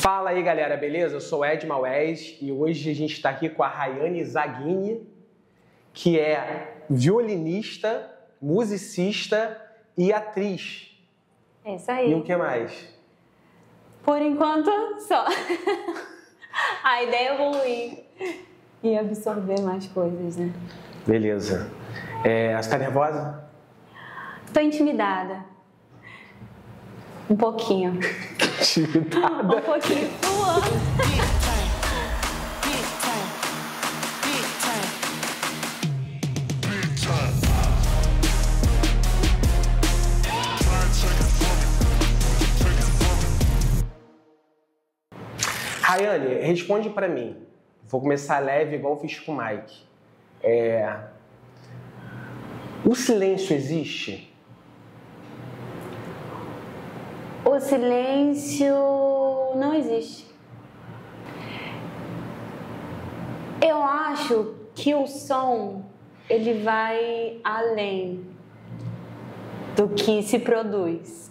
Fala aí, galera, beleza? Eu sou o Ed Maués e hoje a gente está aqui com a Rayane Zaghini, que é violinista, musicista e atriz. É isso aí. E o que mais? Por enquanto, só. A ideia é evoluir e absorver mais coisas, né? Beleza. Você tá nervosa? Tô intimidada. Um pouquinho. Intimidada? Um pouquinho. Rayane, responde pra mim. Vou começar leve, igual eu fiz com o Mike. O silêncio existe? O silêncio não existe. Eu acho que o som, ele vai além do que se produz.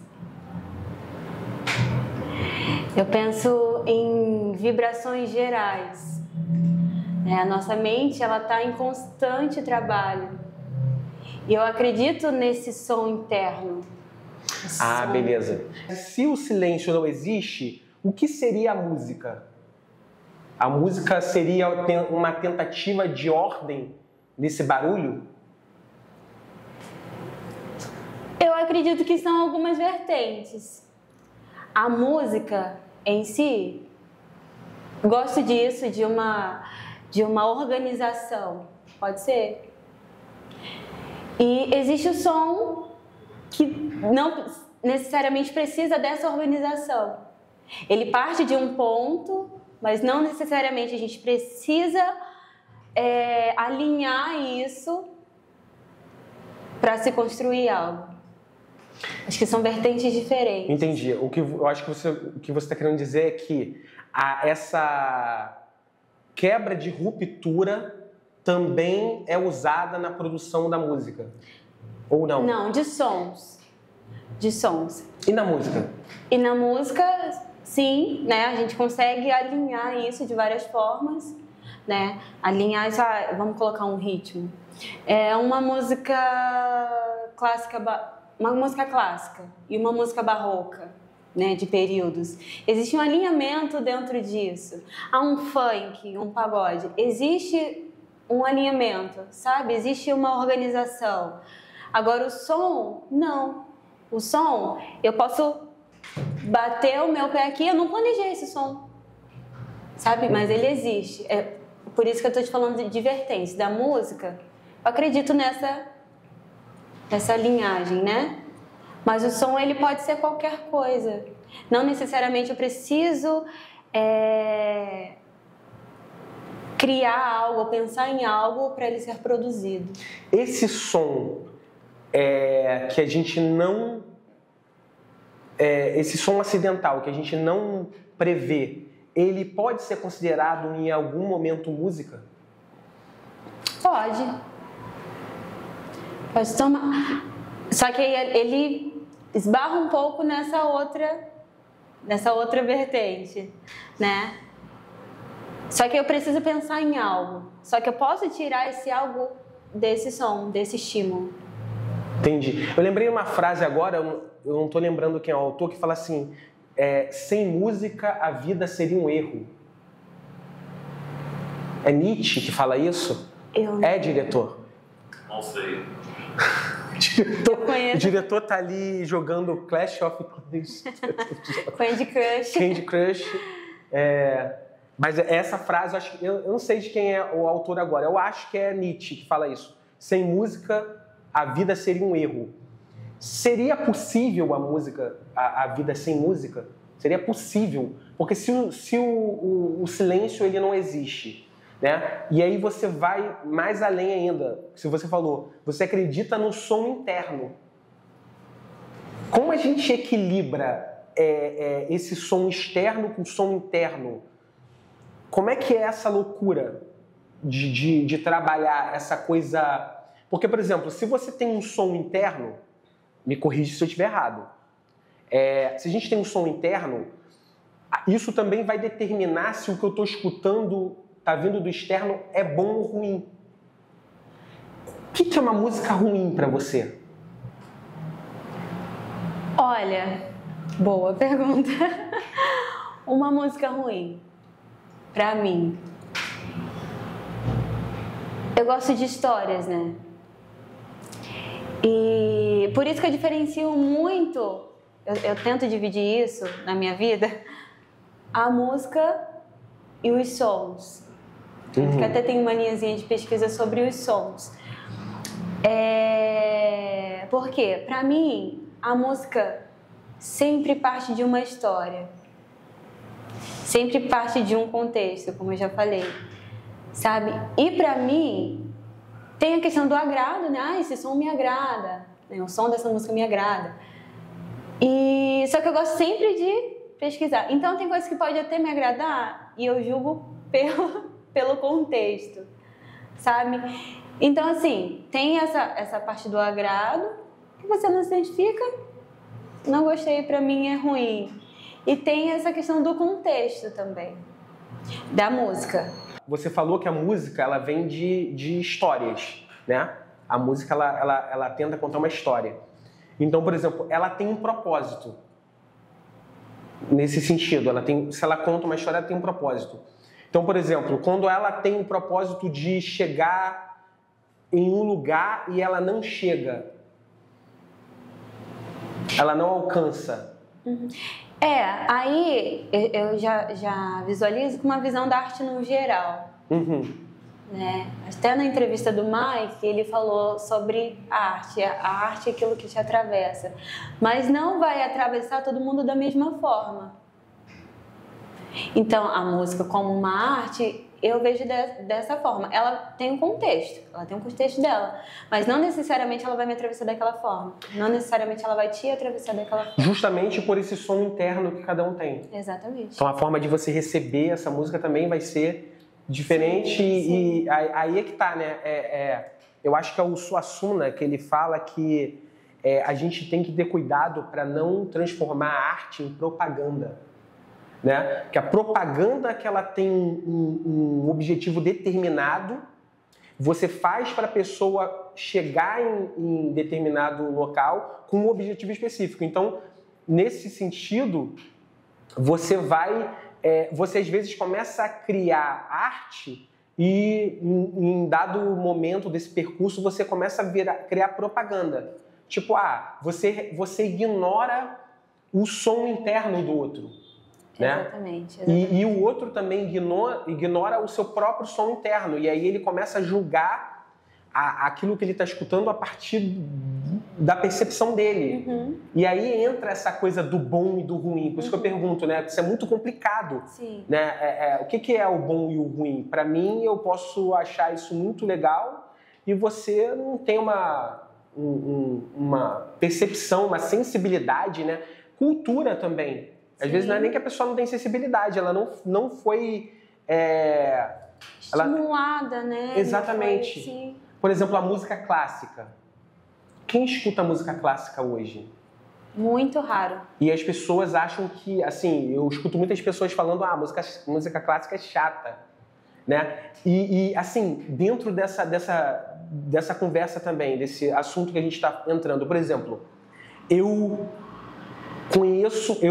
Eu penso em vibrações gerais. A nossa mente, ela está em constante trabalho. E eu acredito nesse som interno. Beleza. Se o silêncio não existe, o que seria a música? A música seria uma tentativa de ordem nesse barulho? Eu acredito que são algumas vertentes. A música em si, gosto disso, de uma organização, pode ser? E existe o som que não necessariamente precisa dessa organização. Ele parte de um ponto, mas não necessariamente a gente precisa alinhar isso para se construir algo. Acho que são vertentes diferentes. Entendi. Eu acho que o que você está querendo dizer é que essa quebra de ruptura também é usada na produção da música. Ou não? Não, de sons. De sons. E na música? E na música, sim, né? A gente consegue alinhar isso de várias formas, né? Alinhar isso, vamos colocar um ritmo. Uma música clássica e uma música barroca, né? De períodos. Existe um alinhamento dentro disso. Há um funk, um pagode. Existe um alinhamento, sabe? Existe uma organização. Agora o som, não. O som, eu posso bater o meu pé aqui, eu não planejei esse som, sabe? Mas ele existe. É por isso que eu estou te falando de vertentes. Da música, eu acredito nessa linhagem, né? Mas o som, ele pode ser qualquer coisa. Não necessariamente eu preciso criar algo, pensar em algo para ele ser produzido. Esse som que a gente não... esse som acidental que a gente não prevê, ele pode ser considerado em algum momento música? Pode. Pode tomar. Só que ele esbarra um pouco nessa outra vertente, né? Só que eu preciso pensar em algo. Só que eu posso tirar esse algo desse som, desse estímulo. Entendi. Eu lembrei uma frase agora, eu não estou lembrando quem é o autor, que fala assim, sem música a vida seria um erro. É Nietzsche que fala isso? Diretor? Não sei. O diretor tá ali jogando Clash of Clans. Candy Crush. Mas essa frase, eu não sei de quem é o autor agora. Eu acho que é Nietzsche que fala isso. Sem música, a vida seria um erro. Seria possível a vida sem música? Seria possível. Porque se o silêncio ele não existe, né? E aí você vai mais além ainda. Se você falou, você acredita no som interno. Como a gente equilibra esse som externo com o som interno? Como é que é essa loucura de trabalhar essa coisa... Porque, por exemplo, se você tem um som interno, me corrige se eu estiver errado, se a gente tem um som interno, isso também vai determinar se o que eu estou escutando, está vindo do externo, é bom ou ruim. O que é uma música ruim para você? Olha, boa pergunta. Uma música ruim, para mim. Eu gosto de histórias, né? E por isso que eu diferencio muito, eu tento dividir isso na minha vida, a música e os sons. Que até tenho maniazinha de pesquisa sobre os sons. Porque, pra mim, a música sempre parte de uma história. Sempre parte de um contexto, como eu já falei. Sabe? E pra mim, tem a questão do agrado, né? Ah, esse som me agrada. O som dessa música me agrada. Só que eu gosto sempre de pesquisar. Então, tem coisas que pode até me agradar e eu julgo pelo contexto, sabe? Então, assim, tem essa parte do agrado que você não se identifica, não gostei, pra mim é ruim. E tem essa questão do contexto também, da música. Você falou que a música, ela vem de histórias, né? A música, ela tenta contar uma história. Então, por exemplo, ela tem um propósito. Nesse sentido, se ela conta uma história, ela tem um propósito. Então, por exemplo, quando ela tem o propósito de chegar em um lugar e ela não chega, ela não alcança. Aí eu já visualizo com uma visão da arte no geral. Né? Até na entrevista do Mike, ele falou sobre a arte é aquilo que te atravessa. Mas não vai atravessar todo mundo da mesma forma. Então, a música como uma arte, eu vejo dessa forma. Ela tem um contexto, ela tem um contexto dela. Mas não necessariamente ela vai me atravessar daquela forma. Não necessariamente ela vai te atravessar daquela forma. Justamente por esse som interno que cada um tem. Exatamente. Então, a forma de você receber essa música também vai ser diferente. Sim. E aí é que tá, né? Eu acho que é o Suassuna que ele fala que a gente tem que ter cuidado para não transformar a arte em propaganda. Né? Que a propaganda que ela tem um objetivo determinado, você faz para a pessoa chegar em determinado local com um objetivo específico. Então, nesse sentido, você às vezes começa a criar arte e em dado momento desse percurso você começa a criar propaganda. Tipo, você ignora o som interno do outro. Né? Exatamente. E o outro também ignora o seu próprio som interno. E aí ele começa a julgar aquilo que ele está escutando a partir da percepção dele. E aí entra essa coisa do bom e do ruim. Por isso que eu pergunto, né? Isso é muito complicado. Sim. Né? O que é o bom e o ruim? Para mim, eu posso achar isso muito legal e você não tem uma percepção, uma sensibilidade, né? Cultura também. Às vezes não é nem que a pessoa não tem sensibilidade, ela não foi... estimulada, né? Exatamente. Sim. Por exemplo, a música clássica. Quem escuta música clássica hoje? Muito raro. E as pessoas acham que, assim, eu escuto muitas pessoas falando, música clássica é chata, né? E assim, dentro dessa conversa também, desse assunto que a gente está entrando, por exemplo, eu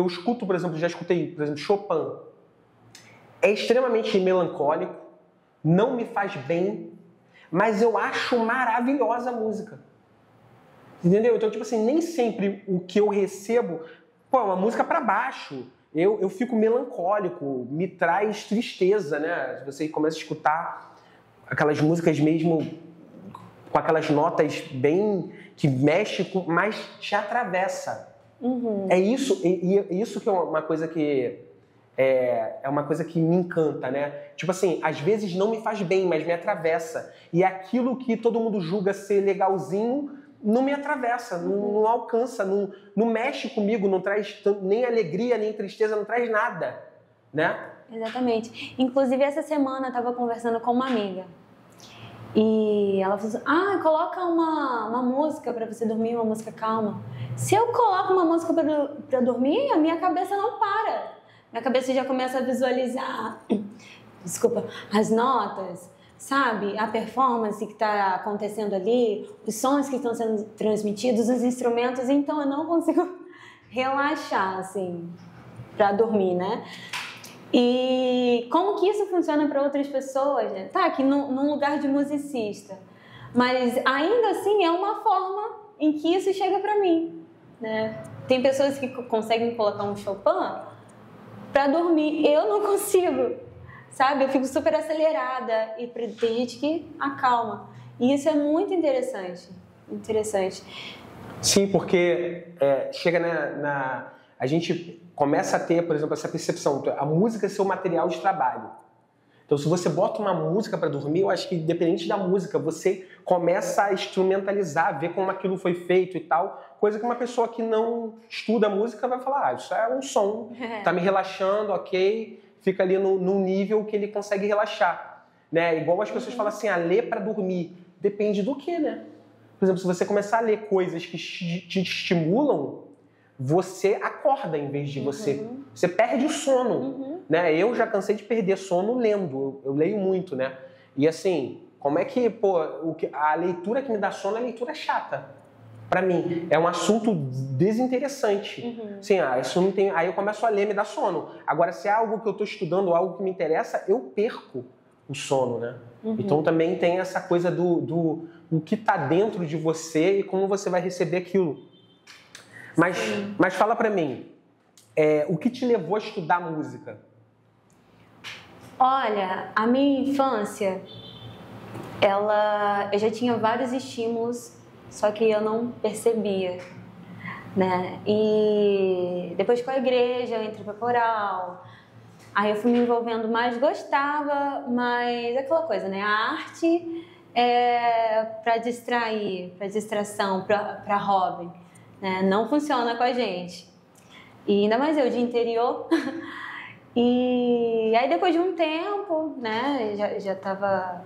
escuto, por exemplo, já escutei, por exemplo, Chopin. É extremamente melancólico, não me faz bem, mas eu acho maravilhosa a música. Entendeu? Então, tipo assim, nem sempre o que eu recebo, é uma música para baixo. Eu fico melancólico, me traz tristeza, né? Você começa a escutar aquelas músicas mesmo com aquelas notas bem que mexe, mas te atravessa. É isso, e isso que é uma coisa que é uma coisa que me encanta, né? Tipo assim, às vezes não me faz bem, mas me atravessa. E aquilo que todo mundo julga ser legalzinho não me atravessa, não alcança, não mexe comigo, não traz nem alegria, nem tristeza, não traz nada, né? Exatamente. Inclusive, essa semana eu estava conversando com uma amiga. E ela falou assim, coloca uma música para você dormir, uma música calma. Se eu coloco uma música para dormir, a minha cabeça não para. minha cabeça já começa a visualizar, desculpa, as notas, sabe? A performance que está acontecendo ali, os sons que estão sendo transmitidos, os instrumentos, então eu não consigo relaxar, assim, para dormir, né? E como que isso funciona para outras pessoas, né? Tá aqui num lugar de musicista, mas ainda assim é uma forma em que isso chega para mim, né? Tem pessoas que conseguem colocar um Chopin para dormir, eu não consigo, sabe? Eu fico super acelerada e tem gente que acalma. E isso é muito interessante, interessante. Sim, porque chega a gente começa a ter, por exemplo, essa percepção, a música é seu material de trabalho. Então, se você bota uma música para dormir, eu acho que, independente da música, você começa a instrumentalizar, ver como aquilo foi feito e tal, coisa que uma pessoa que não estuda música vai falar, isso é um som, tá me relaxando, ok, fica ali num nível que ele consegue relaxar, né? Igual as pessoas falam assim, ler para dormir, depende do que, né? Por exemplo, se você começar a ler coisas que te estimulam, você acorda em vez de você perde o sono, né? Eu já cansei de perder sono lendo, eu leio muito, né? E assim, como é que, a leitura que me dá sono é leitura chata. Para mim, é um assunto desinteressante. Assim, isso não tem, aí eu começo a ler, me dá sono. Agora, se é algo que eu estou estudando, algo que me interessa, eu perco o sono, né? Então também tem essa coisa do que está dentro de você e como você vai receber aquilo. Mas fala pra mim, o que te levou a estudar música? Olha, a minha infância, eu já tinha vários estímulos, só que eu não percebia, né? E depois com a igreja, eu entrei pra coral, aí eu fui me envolvendo mais, gostava, mas é aquela coisa, né? A arte é pra distrair, pra distração, pra hobby. Né? Não funciona com a gente. E ainda mais eu de interior. E aí depois de um tempo, né, já estava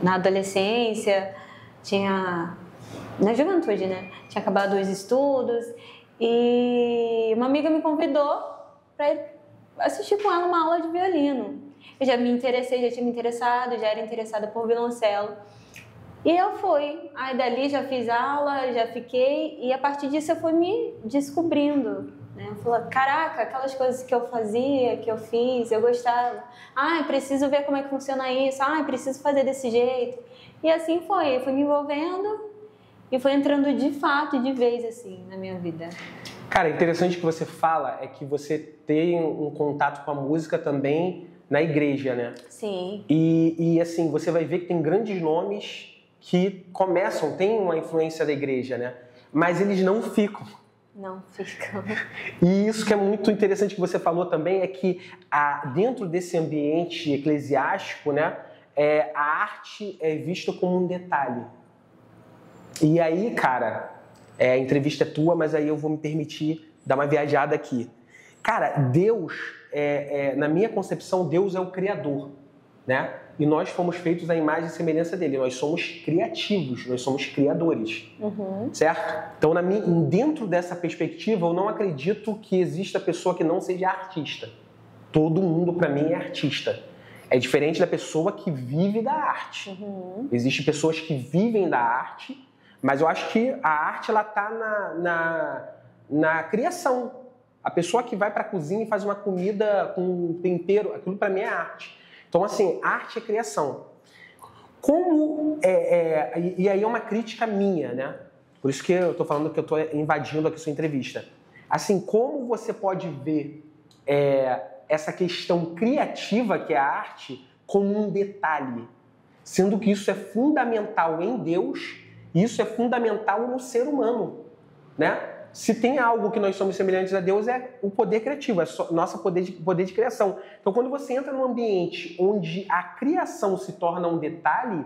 na adolescência, na juventude, né, tinha acabado os estudos e uma amiga me convidou para assistir com ela uma aula de violino. Eu já me interessei, já tinha me interessado, já era interessada por violoncelo. E eu fui, aí dali já fiz aula, já fiquei, e a partir disso eu fui me descobrindo, né? Eu falei, caraca, aquelas coisas que eu fazia, que eu fiz, eu gostava. Preciso ver como é que funciona isso, preciso fazer desse jeito. E assim foi, eu fui me envolvendo e foi entrando de fato, de vez, assim, na minha vida. Cara, interessante que você fala é que você tem um contato com a música também na igreja, né? Sim. E assim, você vai ver que tem grandes nomes que tem uma influência da igreja, né? Mas eles não ficam. Não ficam. E isso que é muito interessante que você falou também é que dentro desse ambiente eclesiástico, né, a arte é vista como um detalhe. E aí, cara, a entrevista é tua, mas aí eu vou me permitir dar uma viajada aqui. Cara, Deus, na minha concepção, Deus é o Criador, né? E nós fomos feitos à imagem e semelhança dele. Nós somos criativos, nós somos criadores, certo? Então, dentro dessa perspectiva, eu não acredito que exista pessoa que não seja artista. Todo mundo, para mim, é artista. É diferente da pessoa que vive da arte. Existem pessoas que vivem da arte, mas eu acho que a arte ela está na criação. A pessoa que vai para a cozinha e faz uma comida com tempero, aquilo para mim é arte. Então, assim, arte é criação. E aí é uma crítica minha, né? Por isso que eu estou falando que eu estou invadindo aqui sua entrevista. Assim, como você pode ver essa questão criativa que é a arte como um detalhe, sendo que isso é fundamental em Deus e isso é fundamental no ser humano, né? Se tem algo que nós somos semelhantes a Deus é o poder criativo, é nosso poder de criação. Então, quando você entra num ambiente onde a criação se torna um detalhe,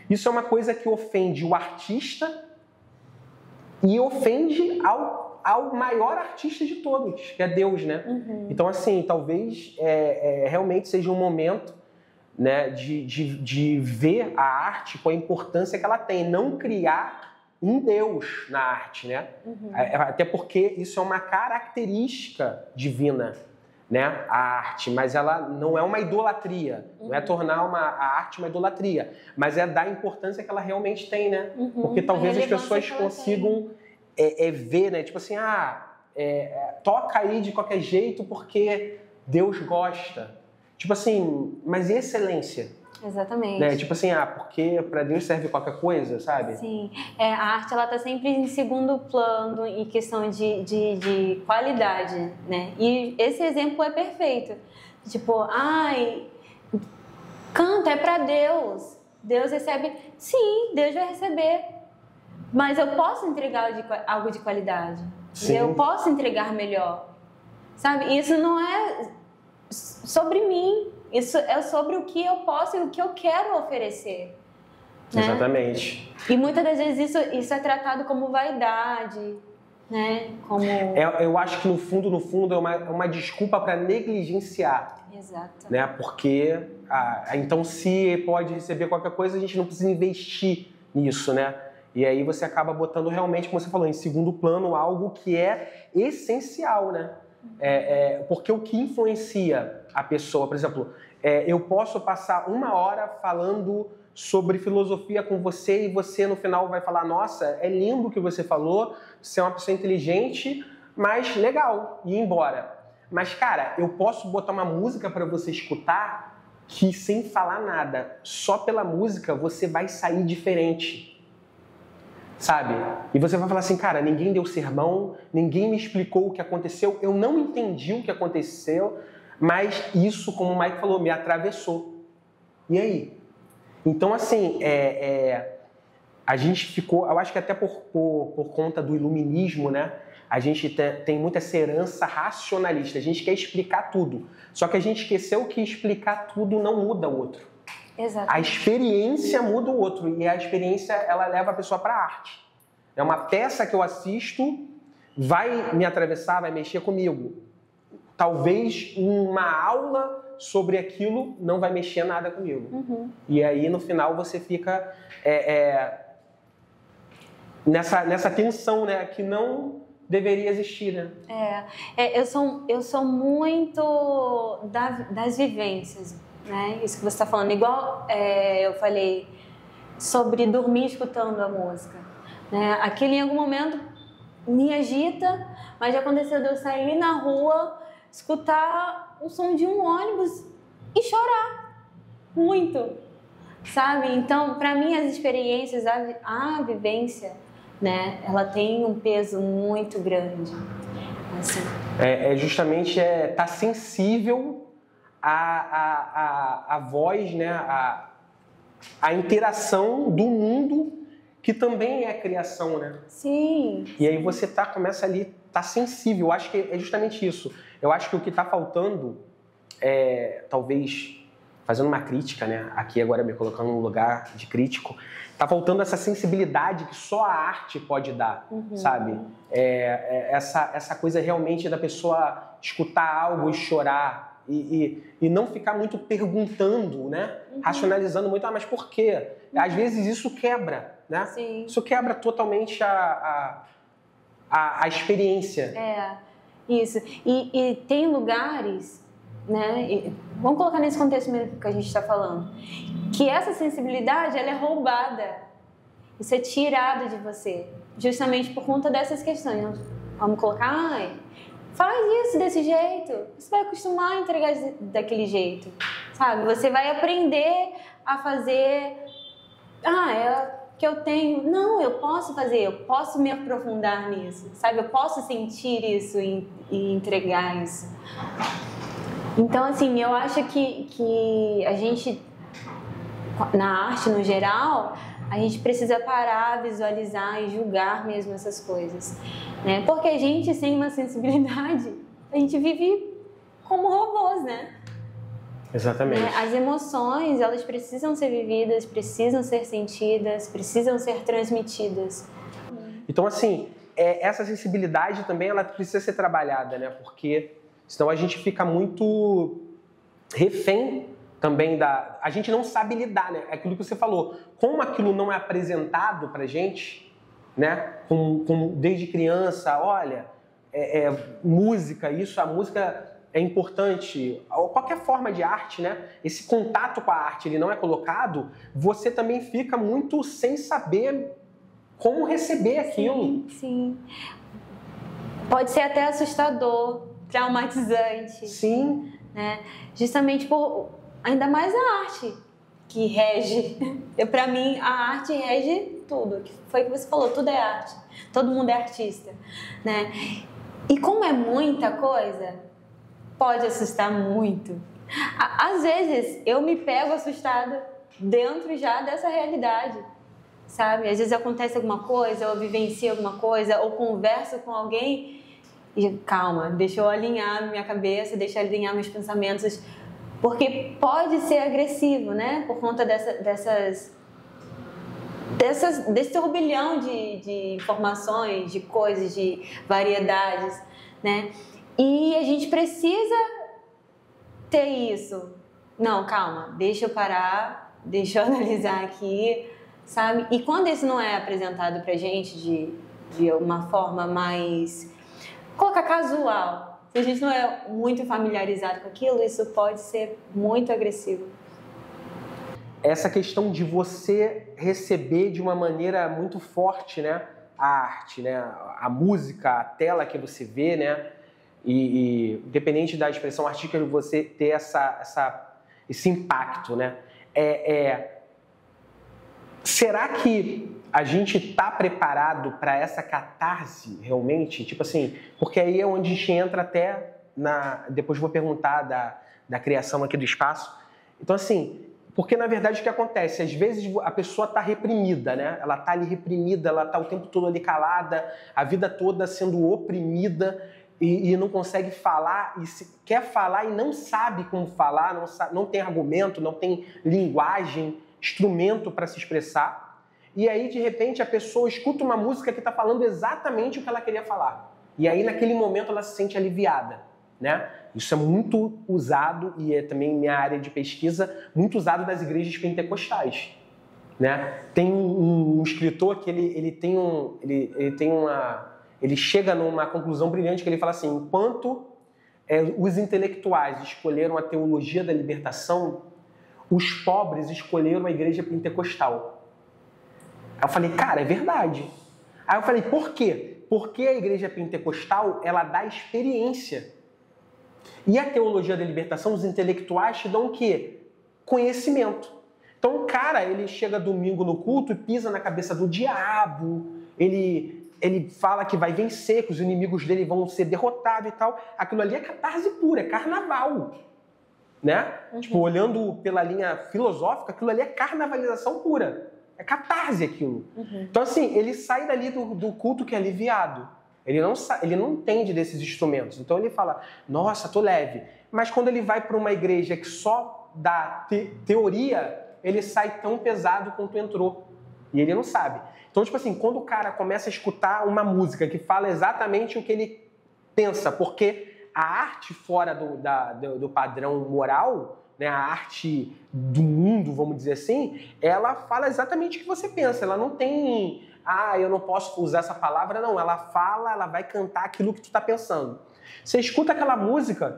isso é uma coisa que ofende o artista e ofende ao maior artista de todos, que é Deus, né? Então, assim, talvez realmente seja um momento, né, de ver a arte com a importância que ela tem, não criar um Deus na arte, né? Até porque isso é uma característica divina, né, a arte, mas ela não é uma idolatria, não é tornar a arte uma idolatria, mas é dar a importância que ela realmente tem, né? Porque talvez as pessoas consigam ver, né, tipo assim, toca aí de qualquer jeito porque Deus gosta. Tipo assim, mas e excelência? Exatamente. Né? Tipo assim, porque para Deus serve qualquer coisa, sabe? Sim. A arte, ela tá sempre em segundo plano em questão de qualidade, né? E esse exemplo é perfeito. Tipo, canta, é para Deus. Deus recebe. Sim, Deus vai receber. Mas eu posso entregar algo de qualidade. Sim. Eu posso entregar melhor. Sabe? Isso não é sobre mim. Isso é sobre o que eu posso e o que eu quero oferecer. Né? Exatamente. E muitas das vezes isso é tratado como vaidade, né? Eu acho que no fundo é uma desculpa para negligenciar. Exato. Né? Porque, então, se pode receber qualquer coisa, a gente não precisa investir nisso, né? E aí você acaba botando realmente, como você falou, em segundo plano algo que é essencial, né? Porque o que influencia a pessoa, por exemplo, eu posso passar 1 hora falando sobre filosofia com você e você no final vai falar, nossa, é lindo o que você falou, você é uma pessoa inteligente, mas legal, e ir embora. Mas, cara, eu posso botar uma música para você escutar que sem falar nada, só pela música você vai sair diferente. Sabe? E você vai falar assim, cara, ninguém deu sermão, ninguém me explicou o que aconteceu, eu não entendi o que aconteceu, mas isso, como o Mike falou, me atravessou. E aí? Então, assim, a gente ficou, eu acho que até por conta do iluminismo, né? A gente tem muita essa herança racionalista, a gente quer explicar tudo. Só que a gente esqueceu que explicar tudo não muda o outro. Exatamente. A experiência muda o outro e a experiência ela leva a pessoa para a arte. É uma peça que eu assisto, vai me atravessar, vai mexer comigo. Talvez uma aula sobre aquilo não vai mexer nada comigo. Uhum. E aí no final você fica nessa tensão, né, que não deveria existir, né? Eu sou muito das vivências. Né? Isso que você está falando, igual eu falei sobre dormir escutando a música, né? Aquilo em algum momento me agita, mas já aconteceu de eu sair na rua, escutar o som de um ônibus e chorar muito, sabe? Então, para mim, as experiências, a vivência, né? Ela tem um peso muito grande. Assim. Justamente tá sensível a voz, né, a interação do mundo que também é criação, né? Sim. E aí você começa ali, tá sensível. Eu acho que é justamente isso. Eu acho que o que está faltando talvez, fazendo uma crítica, né, aqui agora me colocando num lugar de crítico, tá faltando essa sensibilidade que só a arte pode dar, sabe? Essa coisa realmente da pessoa escutar algo e chorar. E não ficar muito perguntando, né? Racionalizando muito, mas por quê? Às vezes isso quebra, né? Sim. Isso quebra totalmente a experiência. Isso. E tem lugares, né? Vamos colocar nesse contexto mesmo que a gente está falando, que essa sensibilidade ela é roubada. Isso é tirado de você, justamente por conta dessas questões. Vamos colocar... Faz isso desse jeito, você vai acostumar a entregar daquele jeito, sabe? Você vai aprender a fazer, que eu tenho, não, eu posso fazer, eu posso me aprofundar nisso, sabe? Eu posso sentir isso e entregar isso. Então, assim, eu acho que a gente, na arte no geral, a gente precisa parar, visualizar e julgar mesmo essas coisas, né? Porque a gente, sem uma sensibilidade, a gente vive como robôs, né? Exatamente. As emoções, elas precisam ser vividas, precisam ser sentidas, precisam ser transmitidas. Então, assim, essa sensibilidade também, ela precisa ser trabalhada, né? Porque senão a gente fica muito refém também a gente não sabe lidar, né? É aquilo que você falou. Como aquilo não é apresentado pra gente, né? Desde criança, olha, música, a música é importante, ou qualquer forma de arte, né? Esse contato com a arte ele não é colocado, você também fica muito sem saber como receber aquilo. Sim, sim. Pode ser até assustador, traumatizante. Sim. Né? Justamente por, ainda mais a arte que rege. Para mim, a arte rege tudo. Foi o que você falou, tudo é arte. Todo mundo é artista, né? E como é muita coisa, pode assustar muito. Às vezes, eu me pego assustada dentro já dessa realidade, sabe? Às vezes acontece alguma coisa, ou vivencio alguma coisa, ou converso com alguém e calma, deixa eu alinhar minha cabeça, deixa eu alinhar meus pensamentos, porque pode ser agressivo, né? Por conta desse turbilhão de informações, de coisas, de variedades, né? E a gente precisa ter isso. Não, calma, deixa eu parar, deixa eu analisar aqui, sabe? E quando isso não é apresentado pra gente de uma forma mais, colocar casual, se a gente não é muito familiarizado com aquilo, isso pode ser muito agressivo. Essa questão de você receber de uma maneira muito forte, né, a arte, né, a música, a tela que você vê, né, e independente da expressão artística, você ter esse impacto, né, será que a gente está preparado para essa catarse realmente? Tipo assim, porque aí é onde a gente entra até depois vou perguntar da criação aqui do espaço. Então assim, porque, na verdade, o que acontece? Às vezes a pessoa está reprimida, né? Ela está ali reprimida, ela está o tempo todo ali calada, a vida toda sendo oprimida e não consegue falar, quer falar e não sabe como falar, não tem argumento, não tem linguagem, instrumento para se expressar. E aí, de repente, a pessoa escuta uma música que está falando exatamente o que ela queria falar. E aí, naquele momento, ela se sente aliviada, né? Isso é muito usado, e é também minha área de pesquisa, muito usado nas igrejas pentecostais, né? Tem um escritor que ele chega numa conclusão brilhante, que ele fala assim: enquanto os intelectuais escolheram a teologia da libertação, os pobres escolheram a igreja pentecostal. Aí eu falei, cara, é verdade. Aí eu falei, por quê? Porque a igreja pentecostal, ela dá experiência. E a teologia da libertação, os intelectuais te dão o quê? Conhecimento. Então o cara, ele chega domingo no culto e pisa na cabeça do diabo, ele fala que vai vencer, que os inimigos dele vão ser derrotados e tal. Aquilo ali é catarse pura, é carnaval. Né? Uhum. Tipo, olhando pela linha filosófica, aquilo ali é carnavalização pura. É catarse aquilo. Uhum. Então assim, ele sai dali do culto que é aliviado. Ele não entende desses instrumentos. Então ele fala, nossa, tô leve. Mas quando ele vai para uma igreja que só dá teoria, ele sai tão pesado quanto entrou. E ele não sabe. Então, tipo assim, quando o cara começa a escutar uma música que fala exatamente o que ele pensa, porque a arte fora do padrão moral, né, a arte do mundo, vamos dizer assim, ela fala exatamente o que você pensa. Ela não tem... eu não posso usar essa palavra, não. Ela fala, ela vai cantar aquilo que tu está pensando. Você escuta aquela música,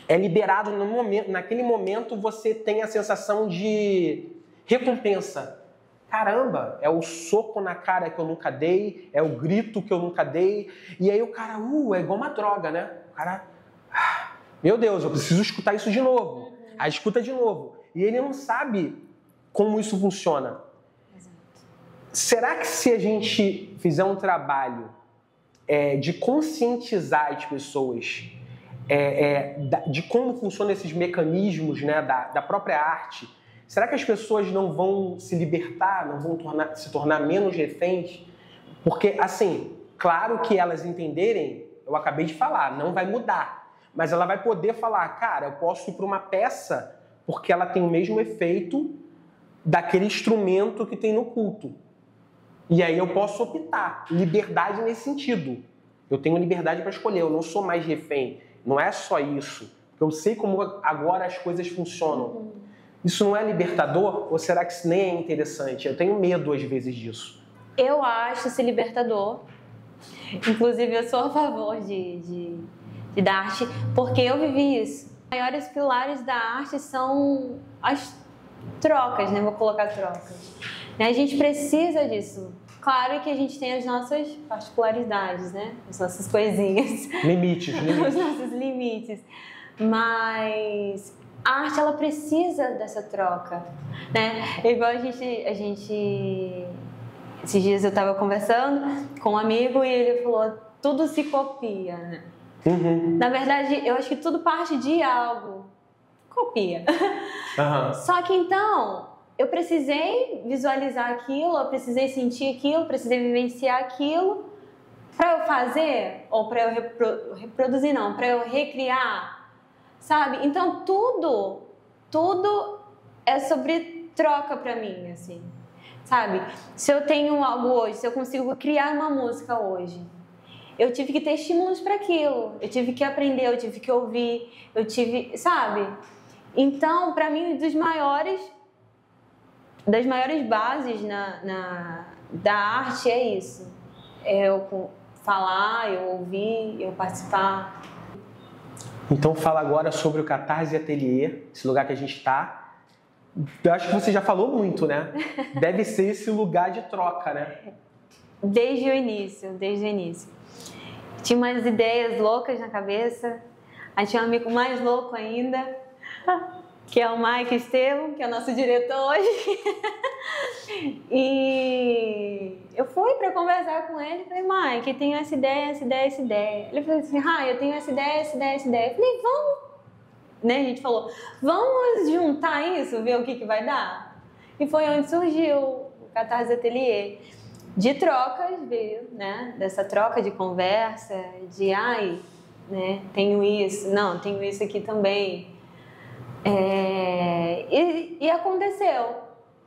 é liberado no momento, naquele momento você tem a sensação de recompensa. Caramba, é o soco na cara que eu nunca dei, é o grito que eu nunca dei. E aí o cara, é igual uma droga, né? O cara, meu Deus, eu preciso escutar isso de novo. Aí escuta de novo. E ele não sabe como isso funciona. Será que se a gente fizer um trabalho de conscientizar as pessoas de como funcionam esses mecanismos, né, da própria arte, será que as pessoas não vão se libertar, não vão se tornar menos reféns? Porque, assim, claro que elas entenderem, eu acabei de falar, não vai mudar. Mas ela vai poder falar, cara, eu posso ir para uma peça porque ela tem o mesmo efeito daquele instrumento que tem no culto. E aí eu posso optar. Liberdade nesse sentido. Eu tenho liberdade para escolher, eu não sou mais refém. Não é só isso. Eu sei como agora as coisas funcionam. Isso não é libertador? Ou será que isso nem é interessante? Eu tenho medo, às vezes, disso. Eu acho isso libertador. Inclusive, eu sou a favor de da arte, porque eu vivi isso. Os maiores pilares da arte são as trocas, né? Vou colocar trocas. A gente precisa disso. Claro que a gente tem as nossas particularidades, né? As nossas coisinhas. Limites. Os nossos limites. Mas a arte, ela precisa dessa troca, né? Igual a gente... Esses dias eu estava conversando com um amigo e ele falou, tudo se copia, né? Uhum. Na verdade, eu acho que tudo parte de algo. Copia. Uhum. Só que então, eu precisei visualizar aquilo, eu precisei sentir aquilo, precisei vivenciar aquilo para eu fazer, ou para eu reproduzir, não, para eu recriar, sabe? Então, tudo é sobre troca para mim, assim, sabe? Se eu tenho algo hoje, se eu consigo criar uma música hoje, eu tive que ter estímulos para aquilo, eu tive que aprender, eu tive que ouvir, sabe? Então, para mim, das maiores bases da arte é isso. É eu falar, eu ouvir, eu participar. Então fala agora sobre o Catarse Ateliê, esse lugar que a gente está. Eu acho que você já falou muito, né? Deve ser esse lugar de troca, né? Desde o início. Tinha umas ideias loucas na cabeça. Aí tinha um amigo mais louco ainda, que é o Mike Estevam, que é o nosso diretor hoje. E eu fui para conversar com ele e falei, Mike, eu tenho essa ideia. Ele falou assim, eu tenho essa ideia. Eu falei, vamos, né? A gente falou, vamos juntar isso, ver o que vai dar? E foi onde surgiu o Catarse Ateliê. De trocas, veio, né? Dessa troca de conversa, de né? Tenho isso aqui também. E aconteceu,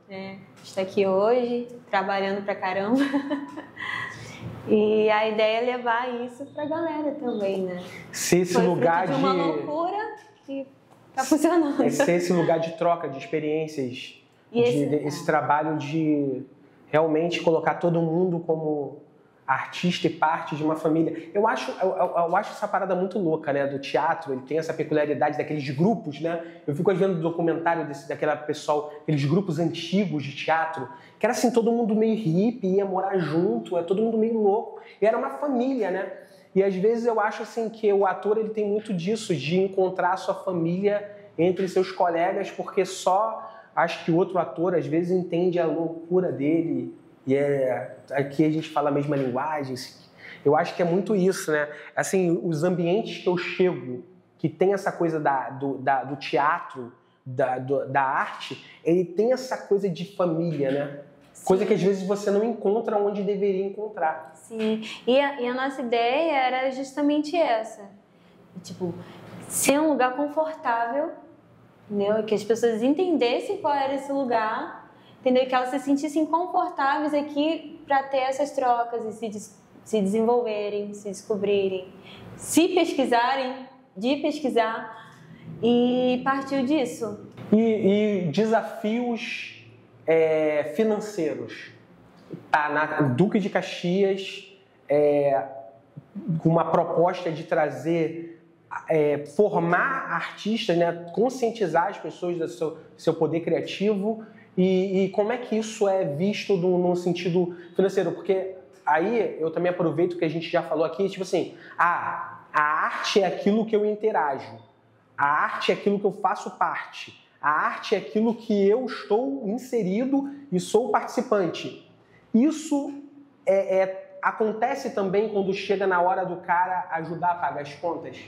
né? Está aqui hoje, trabalhando pra caramba. E a ideia é levar isso pra galera também, né? Ser esse lugar de uma loucura que tá funcionando. Ser esse lugar de troca de experiências, esse trabalho de realmente colocar todo mundo como artista e parte de uma família. Eu acho essa parada muito louca, né? Do teatro, ele tem essa peculiaridade daqueles grupos, né? Eu fico vendo o documentário daquela pessoal, aqueles grupos antigos de teatro, que era assim, todo mundo meio hippie, ia morar junto, todo mundo meio louco, e era uma família, né? E às vezes eu acho assim que o ator ele tem muito disso, de encontrar a sua família entre seus colegas, porque só acho que o outro ator às vezes entende a loucura dele. E aqui a gente fala a mesma linguagem. Eu acho que é muito isso, né? Assim, os ambientes que eu chego, que tem essa coisa do teatro, da arte, ele tem essa coisa de família, né? Sim. Coisa que às vezes você não encontra onde deveria encontrar. Sim, e a nossa ideia era justamente essa. Tipo, ser um lugar confortável, entendeu? Que as pessoas entendessem qual era esse lugar, entendeu? Que elas se sentissem confortáveis aqui para ter essas trocas e se desenvolverem, se descobrirem, se pesquisarem, de pesquisar, e partiu disso. E desafios financeiros. Tá, o Duque de Caxias com uma proposta de trazer, formar artistas, né? Conscientizar as pessoas do seu poder criativo. E como é que isso é visto no sentido financeiro? Porque aí eu também aproveito que a gente já falou aqui, tipo assim, a arte é aquilo que eu interajo, a arte é aquilo que eu faço parte, a arte é aquilo que eu estou inserido e sou participante. Isso acontece também quando chega na hora do cara ajudar a pagar as contas?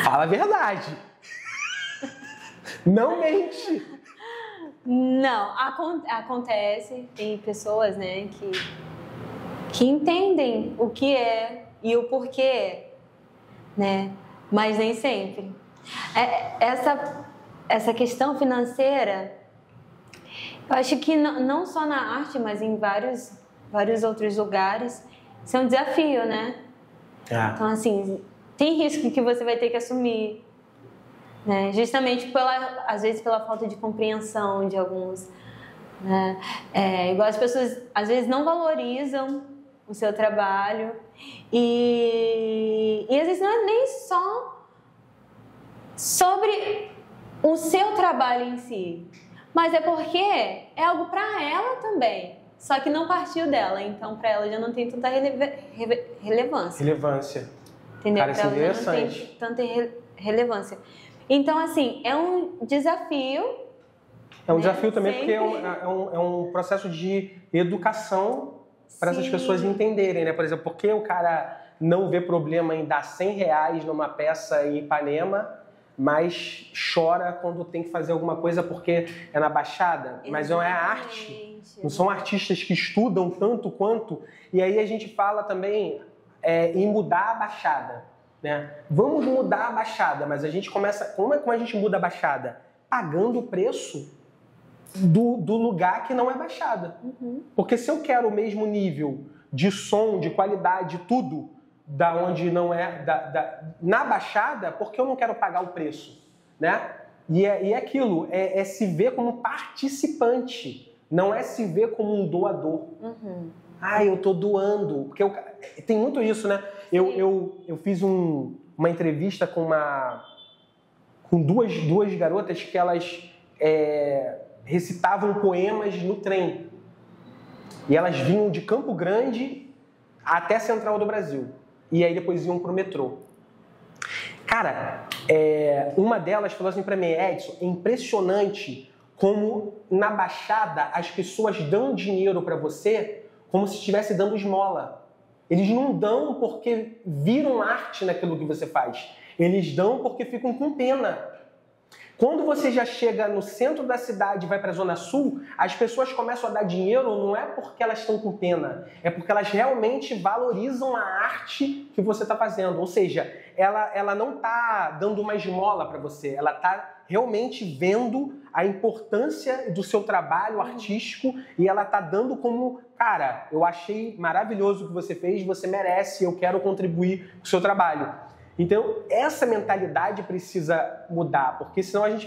Fala a verdade. Não mente. Não, acontece, tem pessoas, né, que entendem o que é e o porquê, né, mas nem sempre. Essa questão financeira, eu acho que não só na arte, mas em vários outros lugares, isso é um desafio, né? Então, assim, tem risco que você vai ter que assumir, né? Justamente às vezes pela falta de compreensão de alguns, né? Igual as pessoas às vezes não valorizam, o seu trabalho. E às vezes não é nem só sobre o seu trabalho em si, mas é porque é algo para ela também, só que não partiu dela, então para ela já não tem tanta relevância. Relevância. Entendeu? Cara, isso é interessante. Não tem tanta relevância. Então, assim, é um desafio. É um desafio também porque é um processo de educação para essas pessoas entenderem, né? Por exemplo, por que o cara não vê problema em dar R$100 numa peça em Ipanema, mas chora quando tem que fazer alguma coisa porque é na Baixada? Exatamente. Mas não é a arte. Não são artistas que estudam tanto quanto. E aí a gente fala também em mudar a Baixada, né? Vamos mudar a Baixada, mas a gente começa... Como a gente muda a Baixada? Pagando o preço do lugar que não é Baixada. Porque se eu quero o mesmo nível de som, de qualidade, tudo, da onde não é... na Baixada, por que eu não quero pagar o preço? Né? E é aquilo, é se ver como participante, não é se ver como um doador. Eu tô doando. Porque tem muito isso, né? Eu fiz uma entrevista com duas garotas que elas recitavam poemas no trem. E elas vinham de Campo Grande até a Central do Brasil. E aí depois iam pro metrô. Cara, uma delas falou assim pra mim: Edson, é impressionante como na Baixada as pessoas dão dinheiro pra você como se estivesse dando esmola. Eles não dão porque viram arte naquilo que você faz. Eles dão porque ficam com pena. Quando você já chega no centro da cidade e vai para a Zona Sul, as pessoas começam a dar dinheiro não é porque elas estão com pena, é porque elas realmente valorizam a arte que você está fazendo. Ou seja, ela não está dando uma esmola para você, ela está realmente vendo a importância do seu trabalho artístico e ela está dando como, cara, eu achei maravilhoso o que você fez, você merece, eu quero contribuir com o seu trabalho. Então, essa mentalidade precisa mudar, porque senão a gente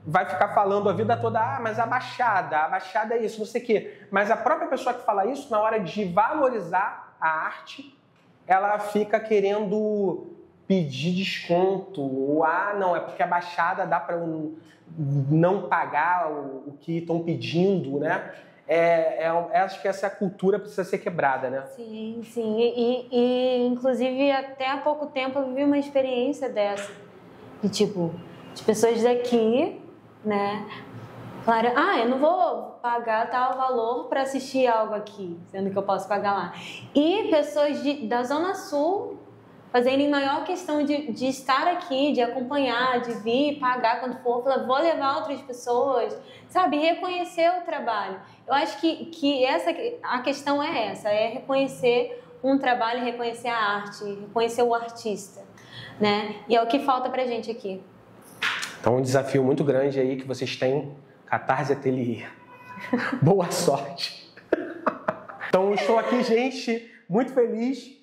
vai ficar falando a vida toda, mas a Baixada é isso, não sei o quê. Mas a própria pessoa que fala isso, na hora de valorizar a arte, ela fica querendo pedir desconto, ou não, é porque a Baixada dá para não pagar o que estão pedindo, né? Acho que essa cultura precisa ser quebrada, né? Sim, sim. E inclusive, até há pouco tempo eu vivi uma experiência dessa. De pessoas daqui, né? Falaram, eu não vou pagar tal valor para assistir algo aqui, sendo que eu posso pagar lá. E pessoas da Zona Sul fazerem maior questão de estar aqui, de acompanhar, de vir, pagar quando for, falar, vou levar outras pessoas, sabe? Reconhecer o trabalho. Eu acho que a questão é essa, é reconhecer um trabalho, reconhecer a arte, reconhecer o artista, né? E é o que falta pra gente aqui. Então, um desafio muito grande aí que vocês têm, Catarse Ateliê. Boa sorte! Então, estou aqui, gente, muito feliz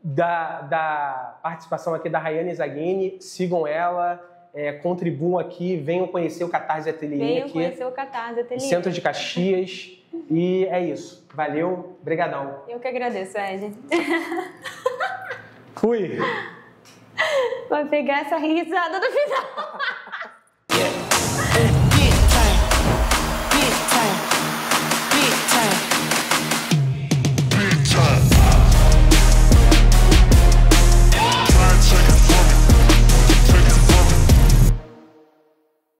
da participação aqui da Rayane Zaghini. Sigam ela, contribuam aqui, venham conhecer o Catarse Ateliê. Venham conhecer o Catarse Ateliê. Centro de Caxias. E é isso. Valeu, brigadão. Eu que agradeço, Ed. Fui. Vai pegar essa risada no final.